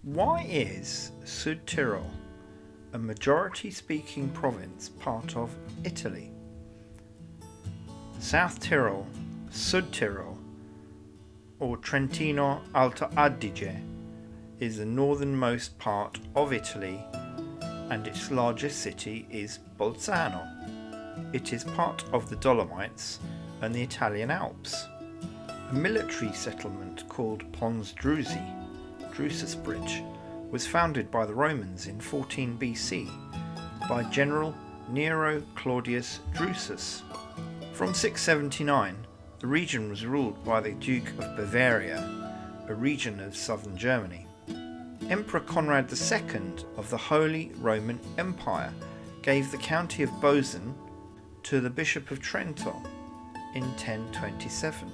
Why is Sud Tyrol, a majority-speaking province, part of Italy? South Tyrol, Sud Tyrol, or Trentino-Alto Adige, is the northernmost part of Italy, and its largest city is Bolzano. It is part of the Dolomites and the Italian Alps. A military settlement called Pons Drusus Bridge, was founded by the Romans in 14 BC by General Nero Claudius Drusus. From 679, the region was ruled by the Duke of Bavaria, a region of southern Germany. Emperor Conrad II of the Holy Roman Empire gave the county of Bozen to the Bishop of Trento in 1027.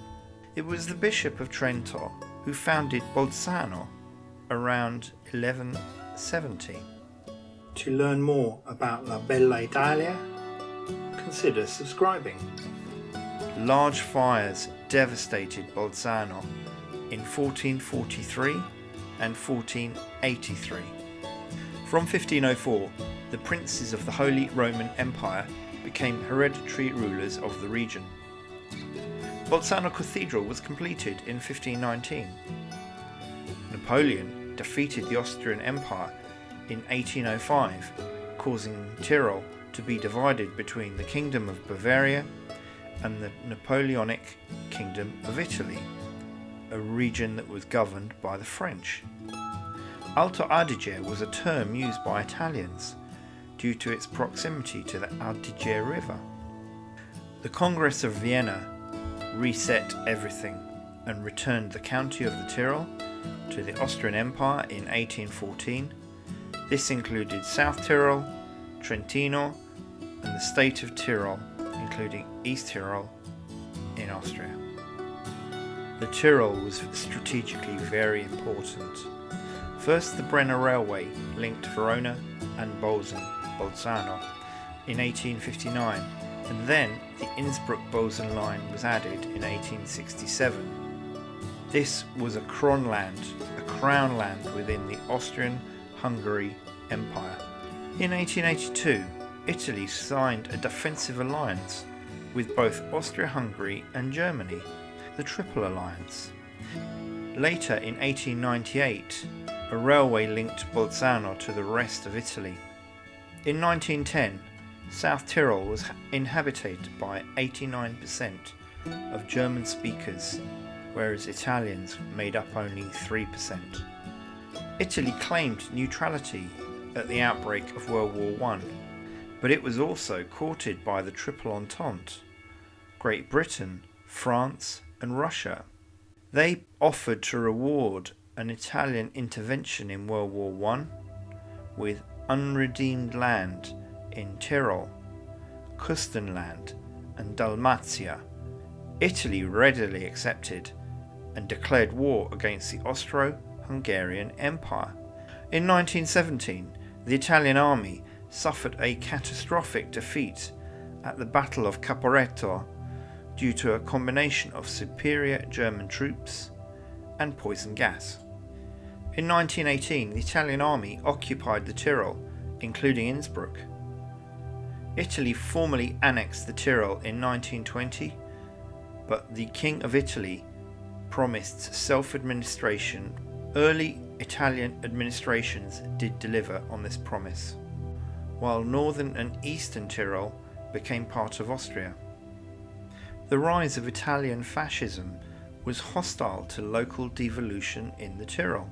It was the Bishop of Trento who founded Bolzano around 1170. To learn more about La Bella Italia, consider subscribing. Large fires devastated Bolzano in 1443 and 1483. From 1504, the princes of the Holy Roman Empire became hereditary rulers of the region. Bolzano Cathedral was completed in 1519. Napoleon defeated the Austrian Empire in 1805, causing Tyrol to be divided between the Kingdom of Bavaria and the Napoleonic Kingdom of Italy, a region that was governed by the French. Alto Adige was a term used by Italians due to its proximity to the Adige River. The Congress of Vienna reset everything and returned the county of the Tyrol to the Austrian Empire in 1814. This included South Tyrol, Trentino, and the state of Tyrol, including East Tyrol in Austria. The Tyrol was strategically very important. First, the Brenner Railway linked Verona and Bolzano in 1859, and then the Innsbruck-Bozen line was added in 1867. This was a Kronland, a crown land within the Austrian-Hungary Empire. In 1882, Italy signed a defensive alliance with both Austria-Hungary and Germany, the Triple Alliance. Later, in 1898, a railway linked Bolzano to the rest of Italy. In 1910, South Tyrol was inhabited by 89% of German speakers, whereas Italians made up only 3%. Italy claimed neutrality at the outbreak of World War I, but it was also courted by the Triple Entente, Great Britain, France, and Russia. They offered to reward an Italian intervention in World War I with unredeemed land in Tyrol, Küstenland, and Dalmatia. Italy readily accepted and declared war against the Austro-Hungarian Empire. In 1917, the Italian army suffered a catastrophic defeat at the Battle of Caporetto due to a combination of superior German troops and poison gas. In 1918, the Italian army occupied the Tyrol, including Innsbruck. Italy formally annexed the Tyrol in 1920, but the King of Italy promised self-administration. Early Italian administrations did deliver on this promise, while northern and eastern Tyrol became part of Austria. The rise of Italian fascism was hostile to local devolution in the Tyrol.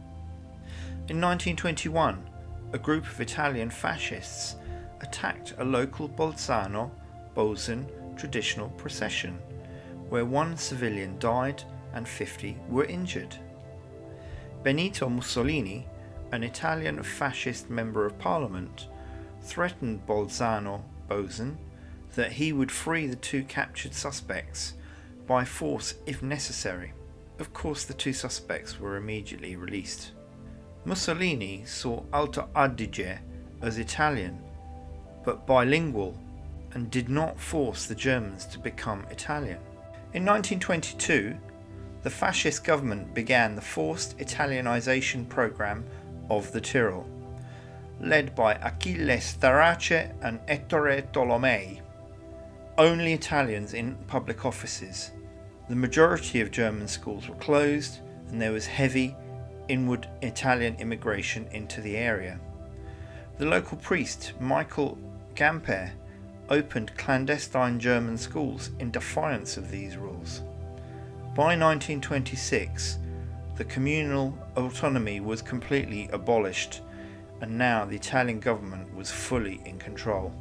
In 1921, a group of Italian fascists attacked a local Bolzano-Bozen traditional procession, where one civilian died and 50 were injured. Benito Mussolini, an Italian fascist member of parliament, threatened Bolzano-Bozen that he would free the two captured suspects by force if necessary. Of course, the two suspects were immediately released. Mussolini saw Alto Adige as Italian, but bilingual, and did not force the Germans to become Italian. In 1922, the fascist government began the forced Italianization program of the Tyrol, led by Achille Starace and Ettore Tolomei. Only Italians in public offices. The majority of German schools were closed, and there was heavy inward Italian immigration into the area. The local priest, Michael Gamper, opened clandestine German schools in defiance of these rules. By 1926, the communal autonomy was completely abolished, and now the Italian government was fully in control.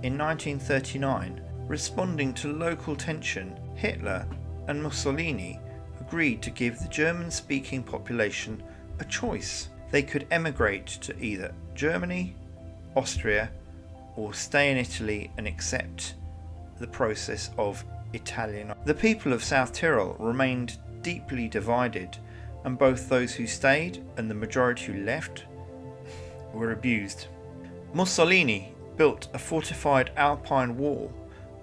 In 1939, responding to local tension, Hitler and Mussolini agreed to give the German-speaking population a choice. They could emigrate to either Germany, Austria, or stay in Italy and accept the process of Italian. The people of South Tyrol remained deeply divided, and both those who stayed and the majority who left were abused. Mussolini built a fortified alpine wall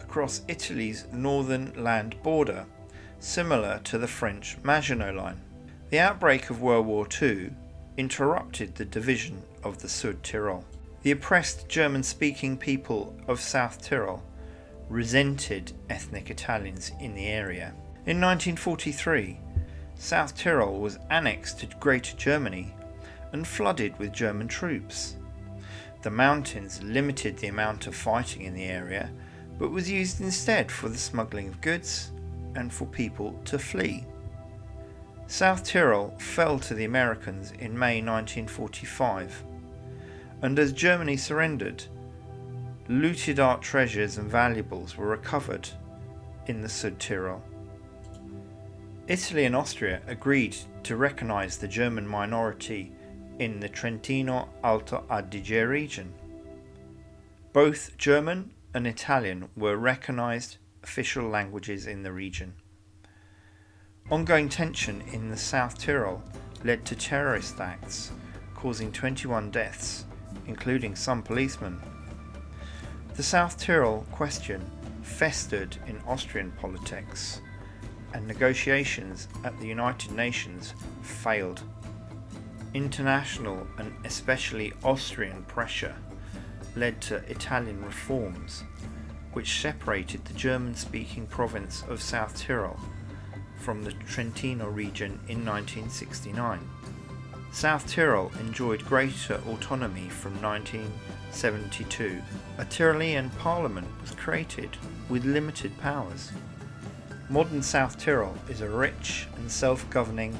across Italy's northern land border, similar to the French Maginot Line. The outbreak of World War II interrupted the division of the Sud Tyrol. The oppressed German-speaking people of South Tyrol resented ethnic Italians in the area. In 1943, South Tyrol was annexed to Greater Germany and flooded with German troops. The mountains limited the amount of fighting in the area, but was used instead for the smuggling of goods and for people to flee. South Tyrol fell to the Americans in May 1945, and as Germany surrendered, looted art treasures and valuables were recovered in the Sud Tyrol. Italy and Austria agreed to recognise the German minority in the Trentino-Alto Adige region. Both German and Italian were recognised official languages in the region. Ongoing tension in the South Tyrol led to terrorist acts, causing 21 deaths, including some policemen. The South Tyrol question festered in Austrian politics, and negotiations at the United Nations failed. International and especially Austrian pressure led to Italian reforms, which separated the German-speaking province of South Tyrol from the Trentino region in 1969. South Tyrol enjoyed greater autonomy from 1972. A Tyrolean parliament was created with limited powers. Modern South Tyrol is a rich and self-governing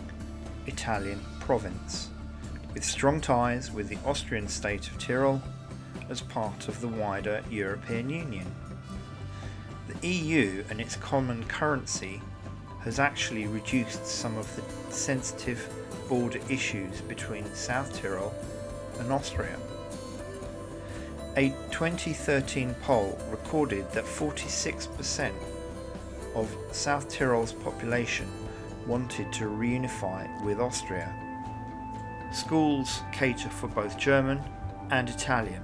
Italian province, with strong ties with the Austrian state of Tyrol as part of the wider European Union. The EU and its common currency has actually reduced some of the sensitive border issues between South Tyrol and Austria. A 2013 poll recorded that 46% of South Tyrol's population wanted to reunify with Austria. Schools cater for both German and Italian,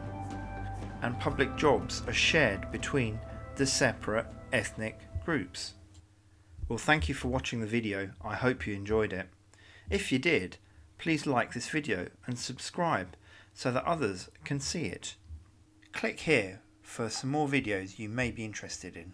and public jobs are shared between the separate ethnic groups. Well, thank you for watching the video. I hope you enjoyed it. If you did, please like this video and subscribe so that others can see it. Click here for some more videos you may be interested in.